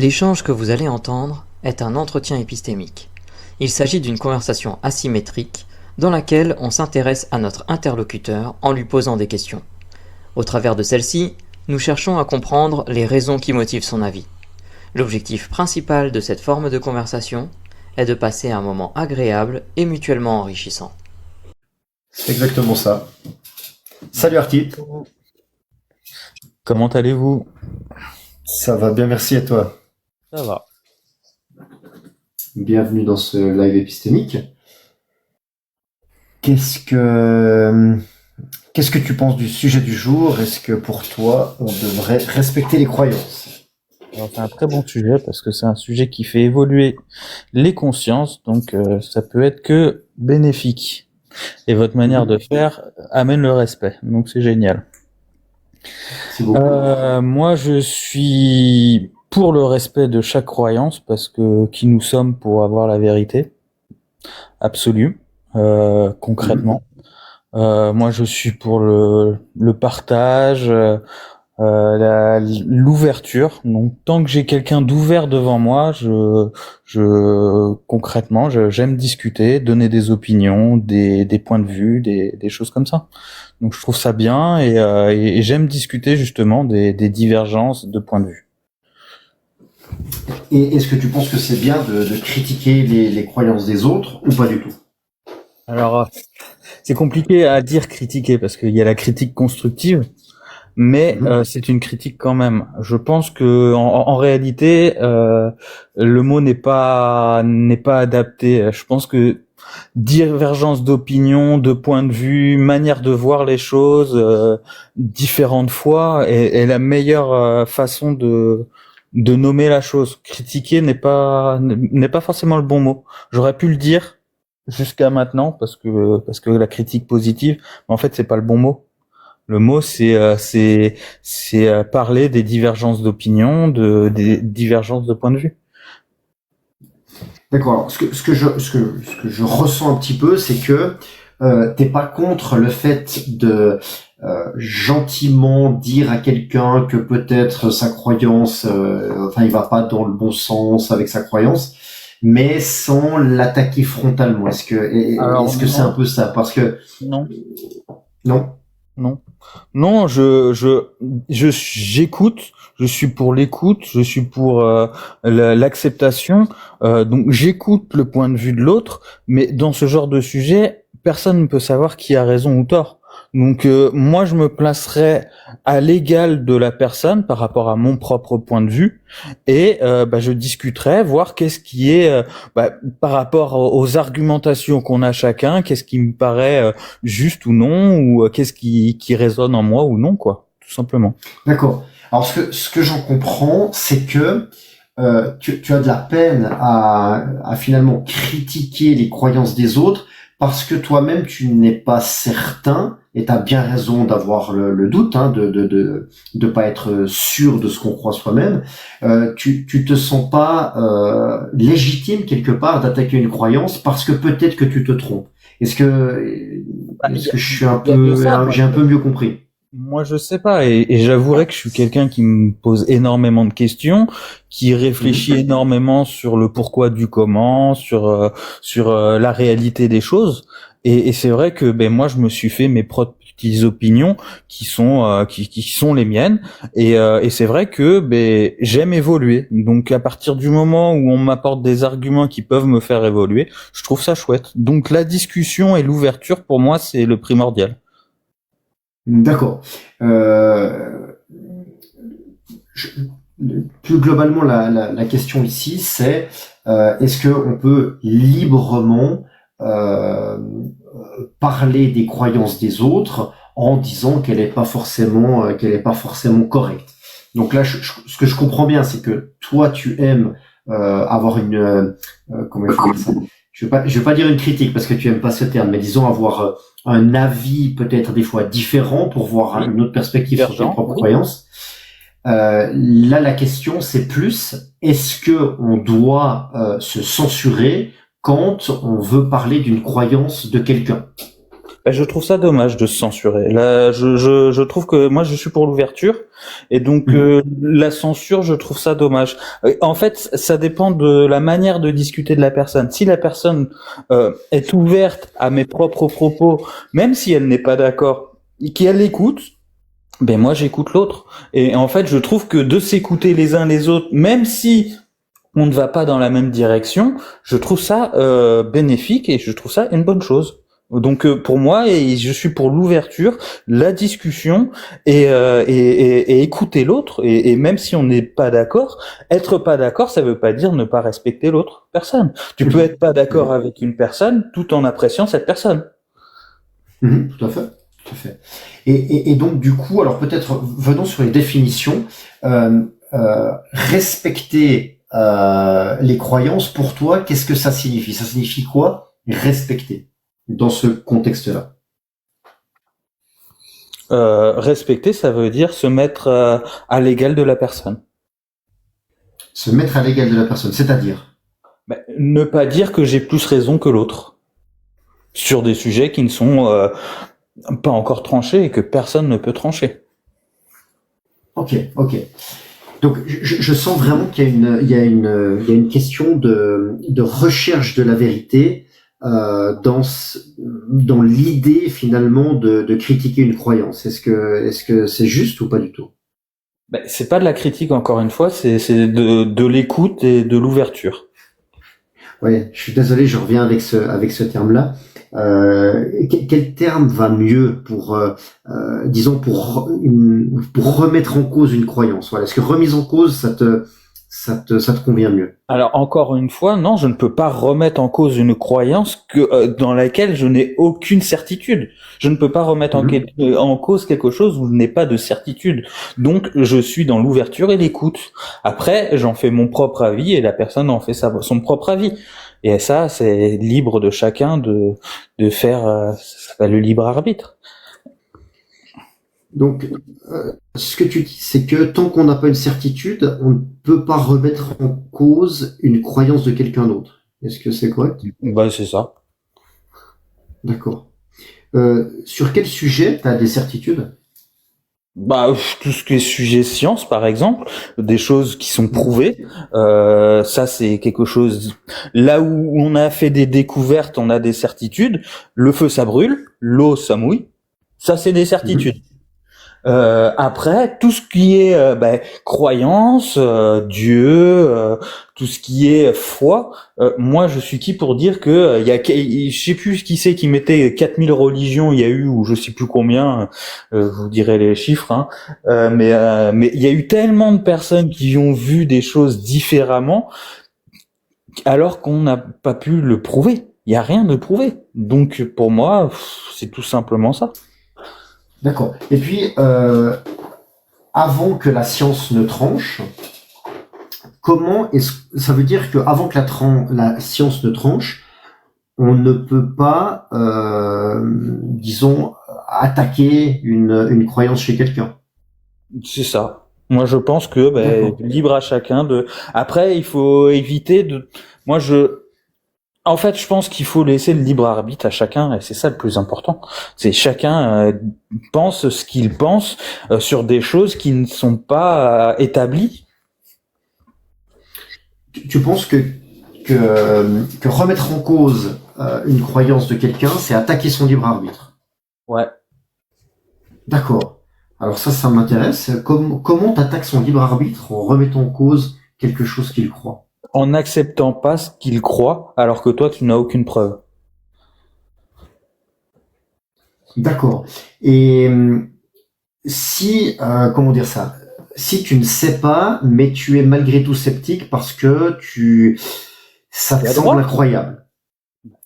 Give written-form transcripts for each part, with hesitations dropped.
L'échange que vous allez entendre est un entretien épistémique. Il s'agit d'une conversation asymétrique dans laquelle on s'intéresse à notre interlocuteur en lui posant des questions. Au travers de celle-ci, nous cherchons à comprendre les raisons qui motivent son avis. L'objectif principal de cette forme de conversation est de passer un moment agréable et mutuellement enrichissant. C'est exactement ça. Salut Artie. Comment allez-vous? Ça va bien, merci à toi. Ça va. Bienvenue dans ce live épistémique. Qu'est-ce que tu penses du sujet du jour? Est-ce que pour toi, on devrait respecter les croyances? Alors, c'est un très bon sujet parce que c'est un sujet qui fait évoluer les consciences, donc ça peut être que bénéfique. Et votre manière de faire amène le respect, donc c'est génial. C'est beaucoup. Moi, je suis pour le respect de chaque croyance parce que qui nous sommes pour avoir la vérité absolue, concrètement. Moi, je suis pour le partage, l'ouverture. Donc, tant que j'ai quelqu'un d'ouvert devant moi, concrètement, j'aime discuter, donner des opinions, des points de vue, des choses comme ça. Donc, je trouve ça bien et j'aime discuter justement des divergences de points de vue. Et est-ce que tu penses que c'est bien de critiquer les croyances des autres ou pas du tout? Alors, c'est compliqué à dire critiquer parce qu'il y a la critique constructive. Mais c'est une critique quand même. Je pense que en réalité, le mot n'est pas adapté. Je pense que divergence d'opinion, de point de vue, manière de voir les choses, différentes fois, est la meilleure façon de nommer la chose. Critiquer n'est pas forcément le bon mot. J'aurais pu le dire jusqu'à maintenant parce que la critique positive, mais en fait c'est pas le bon mot. Le mot, c'est parler des divergences d'opinion, des divergences de point de vue. D'accord. Alors, ce que je ressens un petit peu, c'est que t'es pas contre le fait de gentiment dire à quelqu'un que peut-être sa croyance, il va pas dans le bon sens avec sa croyance, mais sans l'attaquer frontalement. Est-ce que c'est un peu ça? Parce que non. Non, j'écoute, je suis pour l'écoute, je suis pour l'acceptation, donc j'écoute le point de vue de l'autre, mais dans ce genre de sujet, personne ne peut savoir qui a raison ou tort. Donc moi je me placerai à l'égal de la personne par rapport à mon propre point de vue et je discuterai, voir qu'est-ce qui est par rapport aux argumentations qu'on a chacun, qu'est-ce qui me paraît juste ou non, ou qu'est-ce qui résonne en moi ou non, quoi, tout simplement. D'accord. Alors ce que j'en comprends, c'est que tu as de la peine à finalement critiquer les croyances des autres parce que toi-même tu n'es pas certain, et tu as bien raison d'avoir le doute, de pas être sûr de ce qu'on croit soi-même. Tu te sens pas légitime quelque part d'attaquer une croyance parce que peut-être que tu te trompes. Est-ce que je suis j'ai un peu mieux compris? Moi, je sais pas, et j'avouerai que je suis quelqu'un qui me pose énormément de questions, qui réfléchit énormément sur le pourquoi du comment, sur la réalité des choses, et c'est vrai que moi, je me suis fait mes propres petites opinions qui sont qui sont les miennes, et c'est vrai que j'aime évoluer. Donc, à partir du moment où on m'apporte des arguments qui peuvent me faire évoluer, je trouve ça chouette. Donc, la discussion et l'ouverture, pour moi, c'est le primordial. D'accord. Plus globalement, la question ici, c'est est-ce que on peut librement parler des croyances des autres en disant qu'elle est pas forcément correcte. Donc là, ce que je comprends bien, c'est que toi, tu aimes avoir une comment il faut dire ça? Je vais pas dire une critique parce que tu aimes pas ce terme, mais disons avoir un avis peut-être des fois différent pour voir une autre perspective sur tes propres croyances. Là, la question c'est plus est-ce que on doit se censurer quand on veut parler d'une croyance de quelqu'un? Ben, je trouve ça dommage de se censurer. Là, je trouve que moi je suis pour l'ouverture et donc la censure, je trouve ça dommage. En fait, ça dépend de la manière de discuter de la personne. Si la personne est ouverte à mes propres propos, même si elle n'est pas d'accord, qu'elle écoute, ben moi j'écoute l'autre. Et en fait, je trouve que de s'écouter les uns les autres, même si on ne va pas dans la même direction, je trouve ça bénéfique et je trouve ça une bonne chose. Donc pour moi, et je suis pour l'ouverture, la discussion et écouter l'autre. Et même si on n'est pas d'accord, être pas d'accord, ça veut pas dire ne pas respecter l'autre personne. Tu peux être pas d'accord avec une personne tout en appréciant cette personne. Tout à fait. Tout à fait. Et donc du coup, alors peut-être venons sur les définitions. Respecter les croyances, pour toi, qu'est-ce que ça signifie? Ça signifie quoi, respecter, dans ce contexte-là? Respecter, ça veut dire se mettre à l'égal de la personne. Se mettre à l'égal de la personne, c'est-à-dire? Ben, ne pas dire que j'ai plus raison que l'autre sur des sujets qui ne sont pas encore tranchés et que personne ne peut trancher. Ok. Donc, je sens vraiment qu'il y a une question de recherche de la vérité dans l'idée finalement de critiquer une croyance. Est-ce que c'est juste ou pas du tout? Ben, c'est pas de la critique encore une fois, c'est de l'écoute et de l'ouverture. Ouais, je suis désolé, je reviens avec ce terme-là. Quel terme va mieux pour disons pour remettre en cause une croyance? Voilà, est-ce que remise en cause ça te convient mieux? Alors encore une fois, non, je ne peux pas remettre en cause une croyance dans laquelle je n'ai aucune certitude. Je ne peux pas remettre en cause quelque chose où je n'ai pas de certitude. Donc je suis dans l'ouverture et l'écoute. Après, j'en fais mon propre avis et la personne en fait son propre avis. Et ça, c'est libre de chacun de faire ça s'appelle le libre arbitre. Donc, ce que tu dis, c'est que tant qu'on n'a pas une certitude, on ne peut pas remettre en cause une croyance de quelqu'un d'autre. Est-ce que c'est correct? Bah, c'est ça. D'accord. Sur quel sujet tu as des certitudes? Bah, tout ce qui est sujet science, par exemple, des choses qui sont prouvées, ça c'est quelque chose. Là où on a fait des découvertes, on a des certitudes. Le feu, ça brûle, l'eau, ça mouille. Ça, c'est des certitudes. Après, tout ce qui est croyance, Dieu, tout ce qui est foi, moi je suis qui pour dire que je sais plus qui c'est qui mettait 4000 religions, il y a eu ou je sais plus combien, je vous dirai les chiffres, hein, mais il y a eu tellement de personnes qui ont vu des choses différemment, alors qu'on n'a pas pu le prouver. Il y a rien de prouvé. Donc pour moi, c'est tout simplement ça. D'accord. Et puis, avant que la science ne tranche, ça veut dire qu'avant que la science ne tranche, on ne peut pas, disons, attaquer une croyance chez quelqu'un. C'est ça. Moi, je pense que libre à chacun de. Après, il faut éviter de. En fait, je pense qu'il faut laisser le libre arbitre à chacun, et c'est ça le plus important. C'est chacun pense ce qu'il pense sur des choses qui ne sont pas établies. Tu penses que remettre en cause une croyance de quelqu'un, c'est attaquer son libre arbitre? Ouais. D'accord. Alors ça m'intéresse. Comment t'attaques son libre arbitre en remettant en cause quelque chose qu'il croit? En n'acceptant pas ce qu'il croit, alors que toi, tu n'as aucune preuve. D'accord. Et si, comment dire ça? Si tu ne sais pas, mais tu es malgré tout sceptique parce que ça te semble incroyable.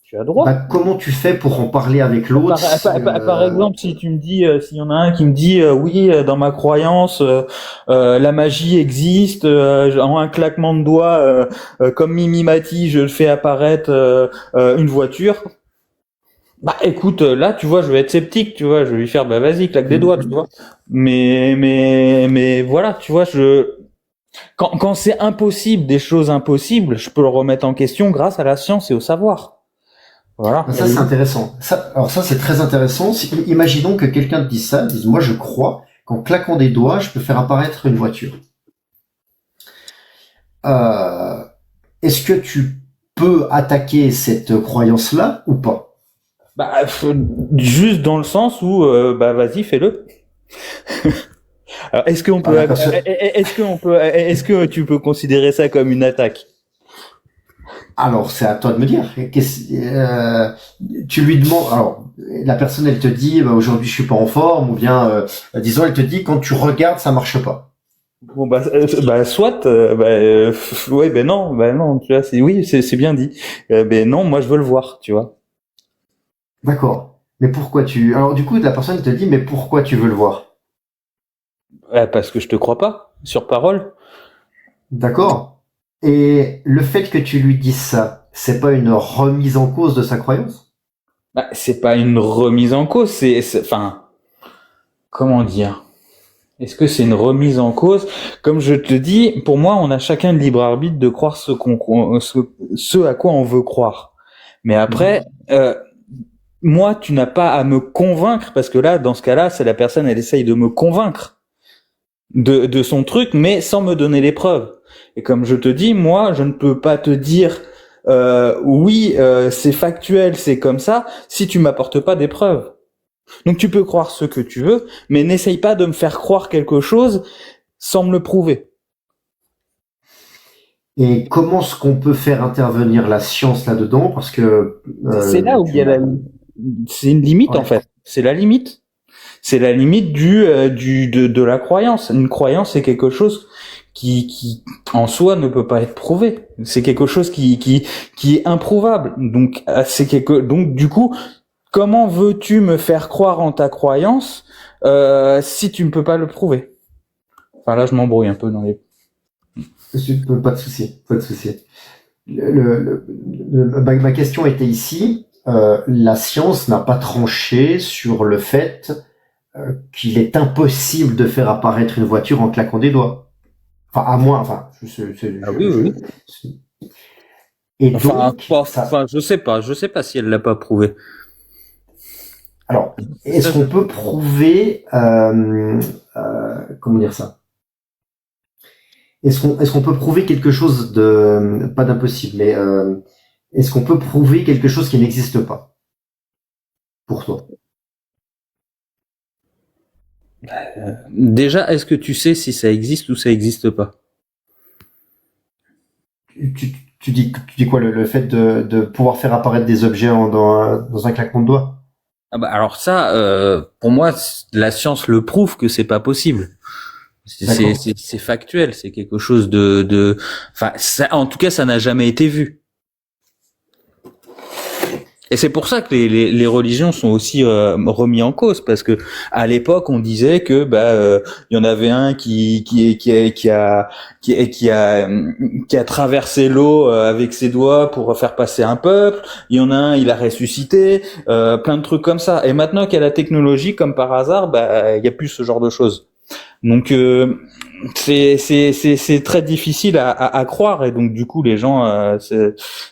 Tu as droit. Comment tu fais pour en parler avec l'autre? Par exemple, si tu me dis, s'il y en a un qui me dit, oui, dans ma croyance, la magie existe, en un claquement de doigts, comme Mimi Mati, je fais apparaître une voiture. Bah, écoute, là, tu vois, je vais être sceptique, tu vois, je vais lui faire, vas-y, claque des doigts, tu vois. Mais voilà, tu vois, quand c'est impossible, des choses impossibles, je peux le remettre en question grâce à la science et au savoir. Voilà. Ça, c'est intéressant. Alors ça, c'est très intéressant. Imaginons que quelqu'un te dise ça, dise, moi, je crois qu'en claquant des doigts, je peux faire apparaître une voiture. Est-ce que tu peux attaquer cette croyance-là ou pas? Bah, juste dans le sens où, bah, vas-y, fais-le. Alors, est-ce que tu peux considérer ça comme une attaque? Alors, c'est à toi de me dire. Tu lui demandes. Alors, la personne, elle te dit, bah, aujourd'hui, je suis pas en forme, ou bien, disons, elle te dit, quand tu regardes, ça marche pas. Bon, soit, ouais, non, tu vois, c'est bien dit. Ben non, moi je veux le voir, tu vois. D'accord. Mais pourquoi Alors, du coup, la personne te dit, mais pourquoi tu veux le voir? Ouais, parce que je te crois pas, sur parole. D'accord. Et le fait que tu lui dises ça, c'est pas une remise en cause de sa croyance? Bah, c'est pas une remise en cause, enfin, comment dire? Est-ce que c'est une remise en cause? Comme je te dis, pour moi, on a chacun le libre arbitre de croire ce à quoi on veut croire. Mais après, moi, tu n'as pas à me convaincre, parce que là, dans ce cas-là, c'est la personne, elle essaye de me convaincre de son truc, mais sans me donner les preuves. Et comme je te dis, moi, je ne peux pas te dire oui, c'est factuel, c'est comme ça, si tu m'apportes pas des preuves. Donc tu peux croire ce que tu veux, mais n'essaye pas de me faire croire quelque chose sans me le prouver. Et comment est-ce qu'on peut faire intervenir la science là-dedans? Parce que C'est là où il y a c'est une limite ouais. en fait. C'est la limite. C'est la limite de la croyance. Une croyance, c'est quelque chose qui en soi ne peut pas être prouvé. C'est quelque chose qui est improuvable. Donc donc du coup, comment veux-tu me faire croire en ta croyance si tu ne peux pas le prouver? Enfin là, je m'embrouille un peu dans les. Pas de souci, pas de souci. Ma question était ici. La science n'a pas tranché sur le fait qu'il est impossible de faire apparaître une voiture en claquant des doigts. Enfin, à moins. Enfin, Oui. Et donc, Je sais pas si elle l'a pas prouvé. alors, est-ce qu'on peut prouver comment dire ça? Est-ce qu'on peut prouver quelque chose de pas d'impossible, mais est-ce qu'on peut prouver quelque chose qui n'existe pas pour toi? Déjà, est-ce que tu sais si ça existe ou ça existe pas? Tu dis quoi, le fait de pouvoir faire apparaître des objets dans un claquement de doigts? Ah bah alors ça, pour moi, la science le prouve que c'est pas possible. C'est factuel, c'est quelque chose enfin, en tout cas, ça n'a jamais été vu. Et c'est pour ça que les religions sont aussi remis en cause, parce que à l'époque on disait que il y en avait un qui a traversé l'eau avec ses doigts pour faire passer un peuple, il y en a un il a ressuscité, plein de trucs comme ça. Et maintenant qu'il y a la technologie, comme par hasard, il y a plus ce genre de choses. Donc c'est très difficile à croire, et donc du coup les gens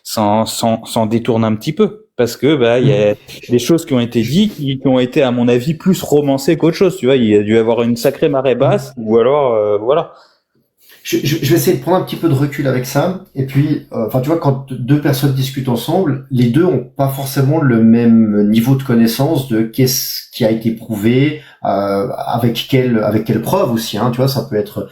s'en détournent un petit peu, parce que il y a des choses qui ont été dites qui ont été à mon avis plus romancées qu'autre chose, tu vois. Il y a dû avoir une sacrée marée basse, ou alors voilà. Je vais essayer de prendre un petit peu de recul avec ça. Et puis, enfin, tu vois, quand deux personnes discutent ensemble, les deux ont pas forcément le même niveau de connaissance de qu'est-ce qui a été prouvé, avec quelle preuve aussi. Hein, tu vois, ça peut être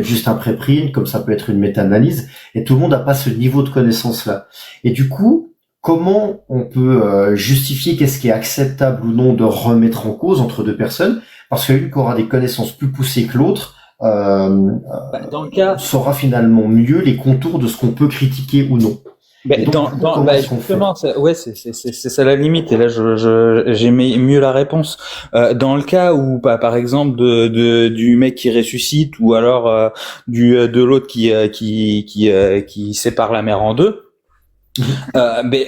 juste un préprint, comme ça peut être une méta-analyse. Et tout le monde n'a pas ce niveau de connaissance là. Et du coup, comment on peut justifier qu'est-ce qui est acceptable ou non de remettre en cause entre deux personnes? Parce qu'une qui aura des connaissances plus poussées que l'autre dans le cas saura finalement mieux les contours de ce qu'on peut critiquer ou non. Justement, c'est ça la limite. Et là, j'ai mieux la réponse. Dans le cas où, par exemple, du mec qui ressuscite, ou alors de l'autre qui sépare la mer en deux.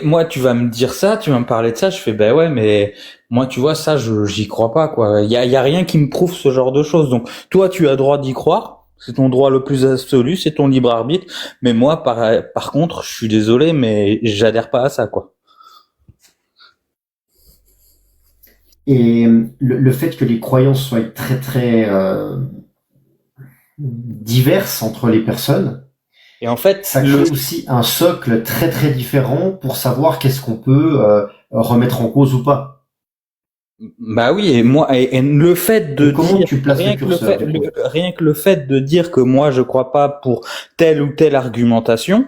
Moi, tu vas me dire ça, tu vas me parler de ça, je fais ouais, mais moi, tu vois, ça, j'y crois pas, quoi. Il y a rien qui me prouve ce genre de choses. Donc, toi, tu as droit d'y croire, c'est ton droit le plus absolu, c'est ton libre arbitre. Mais moi, par contre, je suis désolé, mais j'adhère pas à ça, quoi. Et le fait que les croyances soient très très diverses entre les personnes, Et en fait, ça crée aussi un socle très très différent pour savoir qu'est-ce qu'on peut remettre en cause ou pas. bah oui, et le fait de Comment dire tu places le curseur, du coup? rien que le fait de dire que moi je crois pas pour telle ou telle argumentation,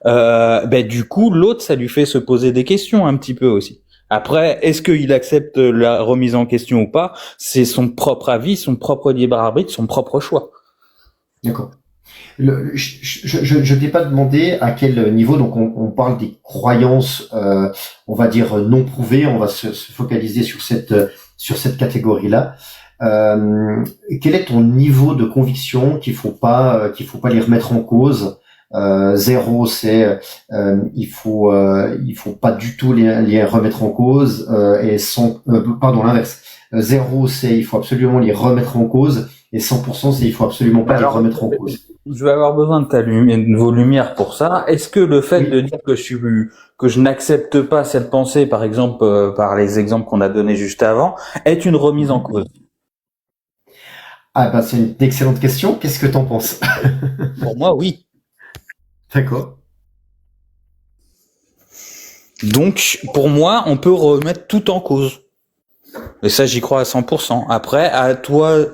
ben du coup l'autre ça lui fait se poser des questions un petit peu aussi. Après, est-ce qu'il accepte la remise en question ou pas? C'est son propre avis, son propre libre arbitre, son propre choix. D'accord. Je t'ai pas demandé à quel niveau, donc on parle des croyances, on va dire non prouvées, on va se focaliser sur cette catégorie-là. Quel est ton niveau de conviction qu'il faut pas les remettre en cause? 0, c'est il faut pas du tout les remettre en cause, et 100, pardon, l'inverse. 0, c'est il faut absolument les remettre en cause, et 100%, c'est il faut absolument pas les remettre en cause. Je vais avoir besoin de vos lumières pour ça. Est-ce que le fait de dire que je n'accepte pas cette pensée, par exemple, par les exemples qu'on a donnés juste avant, est une remise en cause? Ah bah c'est une excellente question. Qu'est-ce que t'en penses? Pour moi, oui. D'accord. Donc, pour moi, on peut remettre tout en cause. Et ça, j'y crois à 100%. Après, à toi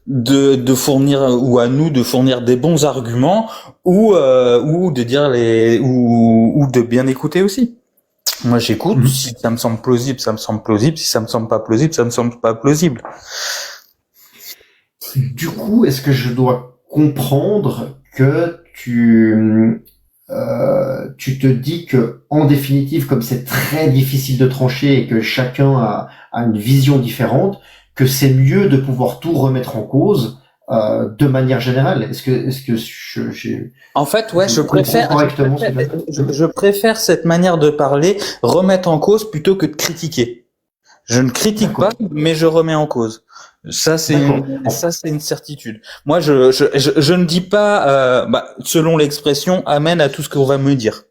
de fournir, ou à nous de fournir des bons arguments, ou de dire ou de bien écouter aussi. Moi, j'écoute. Si ça me semble plausible, ça me semble plausible. Si ça me semble pas plausible, ça me semble pas plausible. Du coup, est-ce que je dois comprendre que tu te dis que, en définitive, comme c'est très difficile de trancher et que chacun a une vision différente, que c'est mieux de pouvoir tout remettre en cause de manière générale? Est-ce que j'ai En fait, ouais, je préfère préfère cette manière de parler, remettre en cause plutôt que de critiquer. Je ne critique pas, mais je remets en cause. Ça, c'est une certitude. Moi, je ne dis pas, selon l'expression, amen à tout ce qu'on va me dire.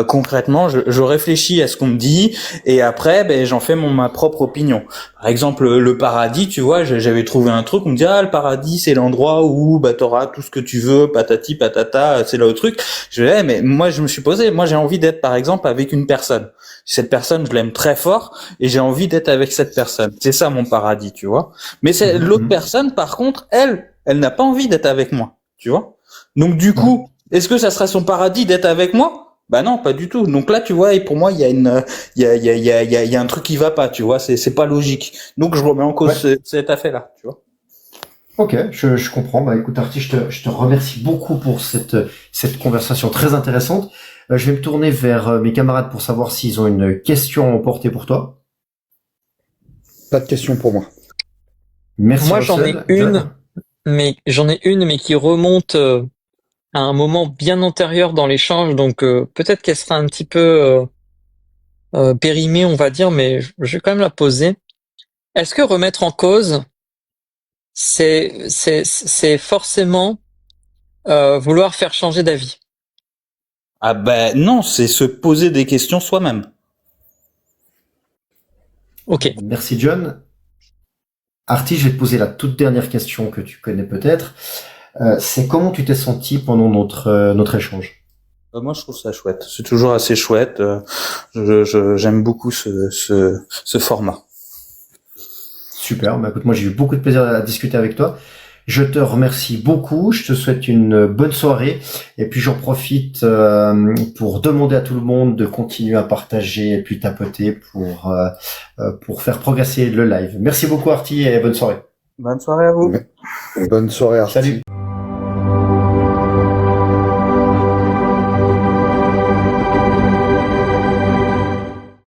Concrètement, je réfléchis à ce qu'on me dit et après, ben, j'en fais ma propre opinion. Par exemple, le paradis, tu vois, j'avais trouvé un truc, on me dit le paradis, c'est l'endroit où bah t'auras tout ce que tu veux, patati patata, c'est là le truc. Je dis mais moi je me suis posé, moi j'ai envie d'être par exemple avec une personne. Cette personne, je l'aime très fort et j'ai envie d'être avec cette personne. C'est ça mon paradis, tu vois. Mais c'est l'autre personne, par contre, elle n'a pas envie d'être avec moi, tu vois. Donc du coup, est-ce que ça serait son paradis d'être avec moi? Bah non, pas du tout. Donc là, tu vois, et pour moi, il y a un truc qui va pas, tu vois, c'est pas logique. Donc je remets en cause cet affaire-là, tu vois. Ok, je comprends. Bah écoute, Artie, je te remercie beaucoup pour cette conversation très intéressante. Je vais me tourner vers mes camarades pour savoir s'ils ont une question à emporter pour toi. Pas de question pour moi. Merci. Moi, j'en ai une, mais qui remonte à un moment bien antérieur dans l'échange, donc peut-être qu'elle sera un petit peu périmée, on va dire, mais je vais quand même la poser. Est-ce que remettre en cause, c'est forcément vouloir faire changer d'avis? Ah ben non, c'est se poser des questions soi-même. Ok. Merci John. Artie, je vais te poser la toute dernière question que tu connais peut-être. C'est comment tu t'es senti pendant notre échange? Moi, je trouve ça chouette. C'est toujours assez chouette. J'aime beaucoup ce format. Super. Bah, écoute, moi, j'ai eu beaucoup de plaisir à discuter avec toi. Je te remercie beaucoup. Je te souhaite une bonne soirée. Et puis, j'en profite pour demander à tout le monde de continuer à partager et puis tapoter pour faire progresser le live. Merci beaucoup, Artie, et bonne soirée. Bonne soirée à vous. Bonne soirée, Artie. Salut.